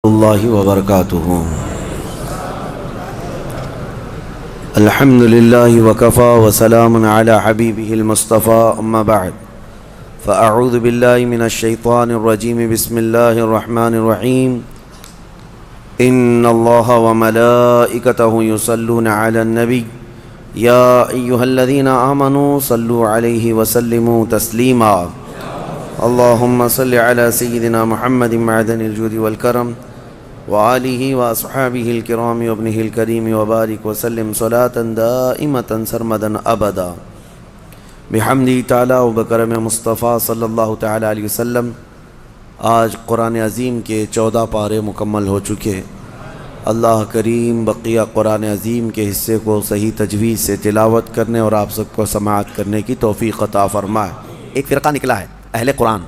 اللہ وبرکاتہ۔ الحمد للہ وکفا وسلام علی حبیبہ المصطفى اما بعد فاعوذ باللہ من الشیطان الرجیم بسم اللہ الرحمن الرحیم ان اللہ وملائکتہ یصلون علی النبی یا ایہا الذین آمنوا صلوا علیہ وسلموا تسلیما اللہم صل علی سیدنا محمد معدن الجود والکرم وآلہ واصحابہ الکرام وابنہ الکریم وبارک وسلم صلاة دائمة سرمدا ابدا بحمدہ تعالی وبکرم مصطفیٰ صلی اللہ تعالی علیہ وسلم۔ آج قرآن عظیم کے 14 پارے مکمل ہو چکے۔ اللہ کریم بقیہ قرآن عظیم کے حصے کو صحیح تجوید سے تلاوت کرنے اور آپ سب کو سماعت کرنے کی توفیق عطا فرمائے۔ ایک فرقہ نکلا ہے اہل قرآن،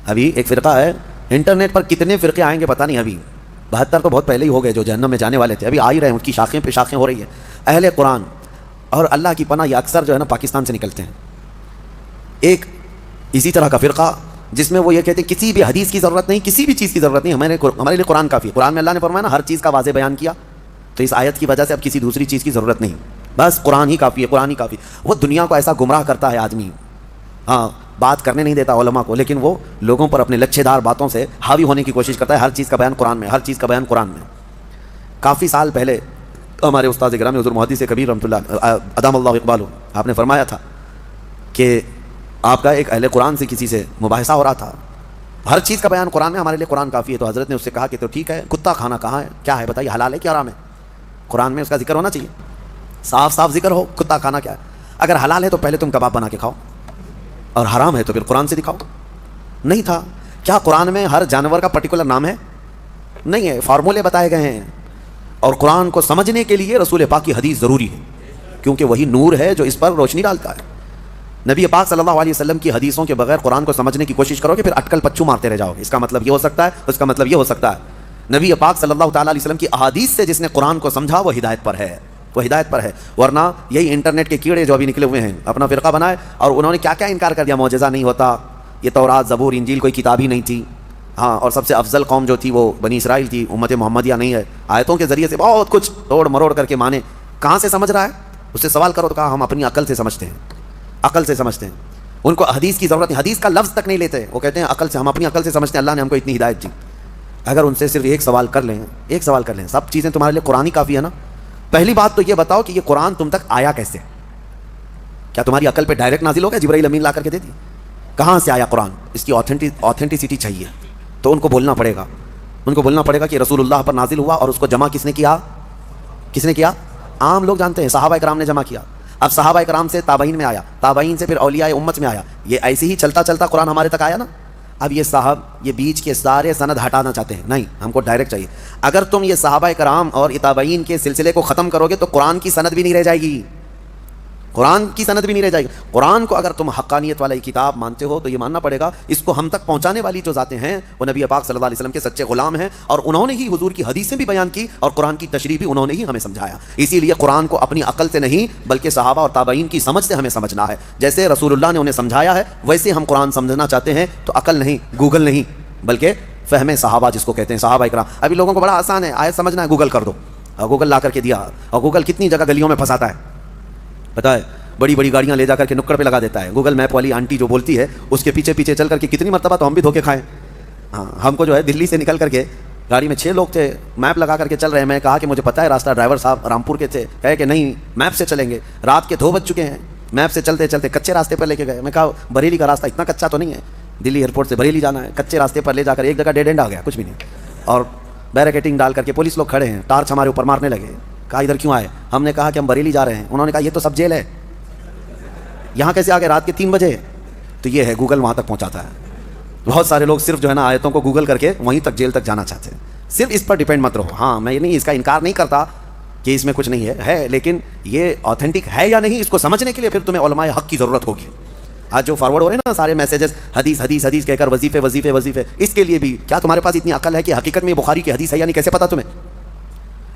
ابھی ایک فرقہ ہے، انٹرنیٹ پر کتنے فرقے آئیں گے پتہ نہیں، ابھی 72 تو بہت پہلے ہی ہو گئے جو جہنم میں جانے والے تھے، ابھی آ ہی رہے ہیں، ان کی شاخیں پہ شاخیں ہو رہی ہے۔ اہل قرآن اور اللہ کی پناہ یہ اکثر جو ہے نا پاکستان سے نکلتے ہیں۔ ایک اسی طرح کا فرقہ جس میں وہ یہ کہتے ہیں کسی بھی حدیث کی ضرورت نہیں، کسی بھی چیز کی ضرورت نہیں، ہمارے لیے قرآن کافی ہے۔ قرآن میں اللہ نے فرمایا نا ہر چیز کا واضح بیان کیا، تو اس آیت کی وجہ سے اب کسی دوسری چیز کی ضرورت نہیں، بس قرآن ہی کافی ہے، قرآن ہی کافی۔ وہ دنیا کو ایسا گمراہ کرتا ہے آدمی، ہاں بات کرنے نہیں دیتا علماء کو، لیکن وہ لوگوں پر اپنے لچھے دار باتوں سے حاوی ہونے کی کوشش کرتا ہے۔ ہر چیز کا بیان قرآن میں، ہر چیز کا بیان قرآن میں۔ کافی سال پہلے ہمارے استاد گرامی حضور محدث کبیر رحمۃ اللہ ادام اللہ اقبالہ، آپ نے فرمایا تھا کہ آپ کا ایک اہل قرآن سے کسی سے مباحثہ ہو رہا تھا، ہر چیز کا بیان قرآن میں، ہمارے لیے قرآن کافی ہے۔ تو حضرت نے اس سے کہا کہ تو ٹھیک ہے، کتا کھانا کہاں ہے، کیا ہے بتائیے، حلال ہے کیا حرام ہے؟ قرآن میں اس کا ذکر ہونا چاہیے، صاف صاف ذکر ہو کتا کھانا کیا ہے۔ اگر حلال ہے تو پہلے تم کباب بنا کے کھاؤ، اور حرام ہے تو پھر قرآن سے دکھاؤ۔ نہیں تھا۔ کیا قرآن میں ہر جانور کا پرٹیکولر نام ہے؟ نہیں ہے، فارمولے بتائے گئے ہیں۔ اور قرآن کو سمجھنے کے لیے رسول پاک کی حدیث ضروری ہے، کیونکہ وہی نور ہے جو اس پر روشنی ڈالتا ہے۔ نبی پاک صلی اللہ علیہ وسلم کی حدیثوں کے بغیر قرآن کو سمجھنے کی کوشش کرو گے پھر اٹکل پچو مارتے رہ جاؤ گے، اس کا مطلب یہ ہو سکتا ہے، اس کا مطلب یہ ہو سکتا ہے۔ نبی پاک صلی اللہ تعالی علیہ وسلم کی احادیث سے جس نے قرآن کو سمجھا وہ ہدایت پر ہے، وہ ہدایت پر ہے۔ ورنہ یہی انٹرنیٹ کے کیڑے جو ابھی نکلے ہوئے ہیں اپنا فرقہ بنائے، اور انہوں نے کیا کیا انکار کر دیا، معجزہ نہیں ہوتا، یہ تورات زبور انجیل کوئی کتاب ہی نہیں تھی، ہاں، اور سب سے افضل قوم جو تھی وہ بنی اسرائیل تھی، امت محمدیہ نہیں ہے۔ آیتوں کے ذریعے سے بہت کچھ توڑ مروڑ کر کے مانے۔ کہاں سے سمجھ رہا ہے؟ اس سے سوال کرو تو کہا ہم اپنی عقل سے سمجھتے ہیں، عقل سے سمجھتے ہیں، ان کو حدیث کی ضرورت نہیں، حدیث کا لفظ تک نہیں لیتے، وہ کہتے ہیں عقل سے، ہم اپنی عقل سے سمجھتے ہیں، اللہ نے ہم کو اتنی ہدایت دی۔ اگر ان سے صرف ایک سوال کر لیں، ایک سوال کر لیں، سب چیزیں تمہارے لیے قرآن ہی کافی ہے نا۔ پہلی بات تو یہ بتاؤ کہ یہ قرآن تم تک آیا کیسے؟ کیا تمہاری عقل پہ ڈائریکٹ نازل ہو گیا، جبرائیل امین لا کر کے دے دی؟ کہاں سے آیا قرآن؟ اس کی آتھینٹسٹی چاہیے، تو ان کو بولنا پڑے گا، ان کو بولنا پڑے گا کہ رسول اللہ پر نازل ہوا، اور اس کو جمع کس نے کیا؟ کس نے کیا؟ عام لوگ جانتے ہیں، صحابہ کرام نے جمع کیا۔ اب صحابہ کرام سے تابعین میں آیا، تابعین سے پھر اولیاء امت میں آیا، یہ ایسے ہی چلتا چلتا قرآن ہمارے تک آیا نا۔ اب یہ صاحب یہ بیچ کے سارے سند ہٹانا چاہتے ہیں، نہیں، ہم کو ڈائریکٹ چاہیے۔ اگر تم یہ صحابہ کرام اور تابعین کے سلسلے کو ختم کرو گے تو قرآن کی سند بھی نہیں رہ جائے گی، قرآن کی سند بھی نہیں رہ جائے گی۔ قرآن کو اگر تم حقانیت والی کتاب مانتے ہو تو یہ ماننا پڑے گا اس کو ہم تک پہنچانے والی جو ذاتیں ہیں وہ نبی پاک صلی اللہ علیہ وسلم کے سچے غلام ہیں، اور انہوں نے ہی حضور کی حدیثیں بھی بیان کی، اور قرآن کی تشریح بھی انہوں نے ہی ہمیں سمجھایا۔ اسی لیے قرآن کو اپنی عقل سے نہیں بلکہ صحابہ اور تابعین کی سمجھ سے ہمیں سمجھنا ہے۔ جیسے رسول اللہ نے انہیں سمجھایا ہے ویسے ہم قرآن سمجھنا چاہتے ہیں، تو عقل نہیں، گوگل نہیں، بلکہ فہم صحابہ جس کو کہتے ہیں، صحابہ کرام۔ ابھی لوگوں کو بڑا آسان ہے، آیت سمجھنا ہے گوگل کر دو، اور گوگل لا کر کے دیا، اور گوگل کتنی جگہ گلیوں میں پھنساتا ہے پتہ ہے، بڑی بڑی گاڑیاں لے جا کر کے نکڑ پہ لگا دیتا ہے۔ گوگل میپ والی آنٹی جو بولتی ہے اس کے پیچھے پیچھے چل کر کے کتنی مرتبہ تو ہم بھی دھوکے کھائیں۔ ہاں، ہم کو جو ہے دلی سے نکل کر کے گاڑی میں 6 لوگ تھے، میپ لگا کر کے چل رہے ہیں، میں کہا کہ مجھے پتہ ہے راستہ، ڈرائیور صاحب رامپور کے تھے، کہے کہ نہیں میپ سے چلیں گے، رات کے 2 بج چکے ہیں، میپ سے چلتے چلتے کچے راستے پر لے کے گئے۔ میں کہا بریلی کا راستہ اتنا کچا تو نہیں ہے، دلی ایئرپورٹ سے بریلی جانا ہے، کچے راستے پر لے جا کر ایک جگہ ڈیڈ اینڈ آ گیا، کچھ بھی نہیں، اور بیریکیٹنگ ڈال کر کے پولیس لوگ کھڑے ہیں، ٹارچ ہمارے اوپر مارنے لگے۔ کہا ادھر کیوں آئے؟ ہم نے کہا کہ ہم بریلی جا رہے ہیں۔ انہوں نے کہا یہ تو سب جیل ہے، یہاں کیسے آ گئے رات کے 3 بجے؟ تو یہ ہے گوگل وہاں تک پہنچاتا ہے۔ بہت سارے لوگ صرف جو ہے نا آیتوں کو گوگل کر کے وہیں تک جیل تک جانا چاہتے ہیں۔ صرف اس پر ڈیپینڈ مت رہو۔ ہاں، میں یہ نہیں، اس کا انکار نہیں کرتا کہ اس میں کچھ نہیں ہے، لیکن یہ آتھینٹک ہے یا نہیں اس کو سمجھنے کے لیے پھر تمہیں علماء حق کی ضرورت ہوگی۔ آج جو فارورڈ ہو رہے ہیں نا سارے میسیجز، حدیث حدیث حدیث کہہ کر وظیفے وظیفے وظیفے، اس کے لیے بھی کیا تمہارے پاس اتنی عقل ہے کہ حقیقت میں یہ بخاری کی حدیث ہے یا نہیں؟ کیسے پتا تمہیں؟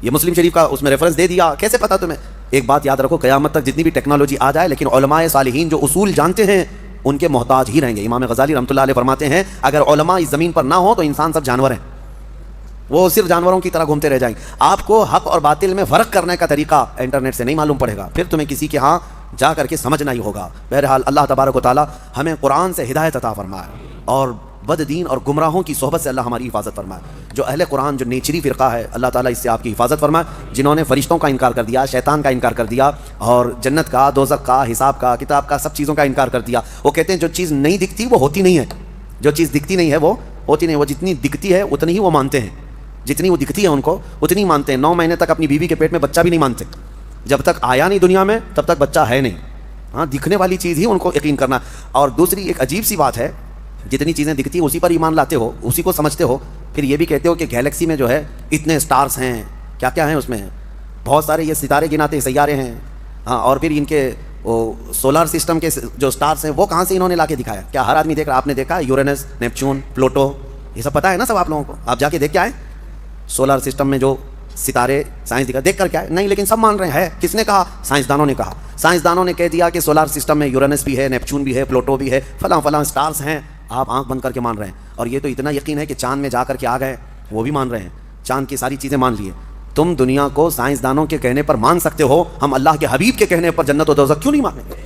یہ مسلم شریف کا اس میں ریفرنس دے دیا، کیسے پتا تمہیں؟ ایک بات یاد رکھو، قیامت تک جتنی بھی ٹیکنالوجی آ جائے لیکن علماء صالحین جو اصول جانتے ہیں ان کے محتاج ہی رہیں گے۔ امام غزالی رحمۃ اللہ علیہ فرماتے ہیں اگر علماء اس زمین پر نہ ہو تو انسان سب جانور ہیں، وہ صرف جانوروں کی طرح گھومتے رہ جائیں. آپ کو حق اور باطل میں فرق کرنے کا طریقہ انٹرنیٹ سے نہیں معلوم پڑے گا, پھر تمہیں کسی کے ہاں جا کر کے سمجھنا ہی ہوگا. بہرحال اللہ تبارک و تعالیٰ ہمیں قرآن سے ہدایت عطا فرمائے اور بد دین اور گمراہوں کی صحبت سے اللہ ہماری حفاظت فرمائے. جو اہل قرآن جو نیچری فرقہ ہے, اللہ تعالیٰ اس سے آپ کی حفاظت فرمائے. جنہوں نے فرشتوں کا انکار کر دیا, شیطان کا انکار کر دیا, اور جنت کا, دوزخ کا, حساب کا, کتاب کا, سب چیزوں کا انکار کر دیا. وہ کہتے ہیں جو چیز نہیں دکھتی وہ ہوتی نہیں ہے, جو چیز دکھتی نہیں ہے وہ ہوتی نہیں. وہ جتنی دکھتی ہے اتنی ہی وہ مانتے ہیں, جتنی وہ دکھتی ہے ان کو اتنی مانتے ہیں. 9 مہینے تک اپنی بیوی کے پیٹ میں بچہ بھی نہیں مانتے. جب تک آیا نہیں دنیا میں تب تک بچہ ہے نہیں. ہاں, دکھنے والی چیز ہی ان کو یقین کرنا. اور دوسری ایک عجیب سی بات ہے, جتنی چیزیں دکھتی ہیں اسی پر ایمان لاتے ہو, اسی کو سمجھتے ہو, پھر یہ بھی کہتے ہو کہ گیلیکسی میں جو ہے اتنے سٹارز ہیں, کیا کیا ہیں اس میں, بہت سارے یہ ستارے گناتے سیارے ہیں. ہاں, اور پھر ان کے سولار سسٹم کے جو سٹارز ہیں وہ کہاں سے انہوں نے لا کے دکھایا؟ کیا ہر آدمی دیکھ رہا؟ آپ نے دیکھا یورینس, نیپچون, پلوٹو, یہ سب پتہ ہے نا سب آپ لوگوں کو؟ آپ جا کے دیکھ کے آئے سولار سسٹم میں جو ستارے سائنس دکھا, دیکھ کر کیا ہے؟ نہیں, لیکن سب مان رہے ہیں. کس نے کہا؟ سائنسدانوں نے کہا. سائنسدانوں نے کہہ دیا کہ سولار سسٹم میں یورینس بھی ہے, نیپچون بھی ہے, پلوٹو بھی ہے, فلاں فلاں سٹارز ہیں. آپ آنکھ بند کر کے مان رہے ہیں. اور یہ تو اتنا یقین ہے کہ چاند میں جا کر کے آ گئے, وہ بھی مان رہے ہیں. چاند کی ساری چیزیں مان لیے. تم دنیا کو سائنسدانوں کے کہنے پر مان سکتے ہو, ہم اللہ کے حبیب کے کہنے پر جنت و دوزخ کیوں نہیں مانیں گے؟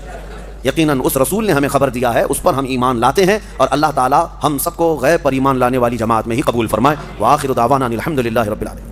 یقیناً اس رسول نے ہمیں خبر دیا ہے, اس پر ہم ایمان لاتے ہیں, اور اللہ تعالی ہم سب کو غیب پر ایمان لانے والی جماعت میں ہی قبول فرمائے. وآخر دعوانا الحمدللہ رب العالمین.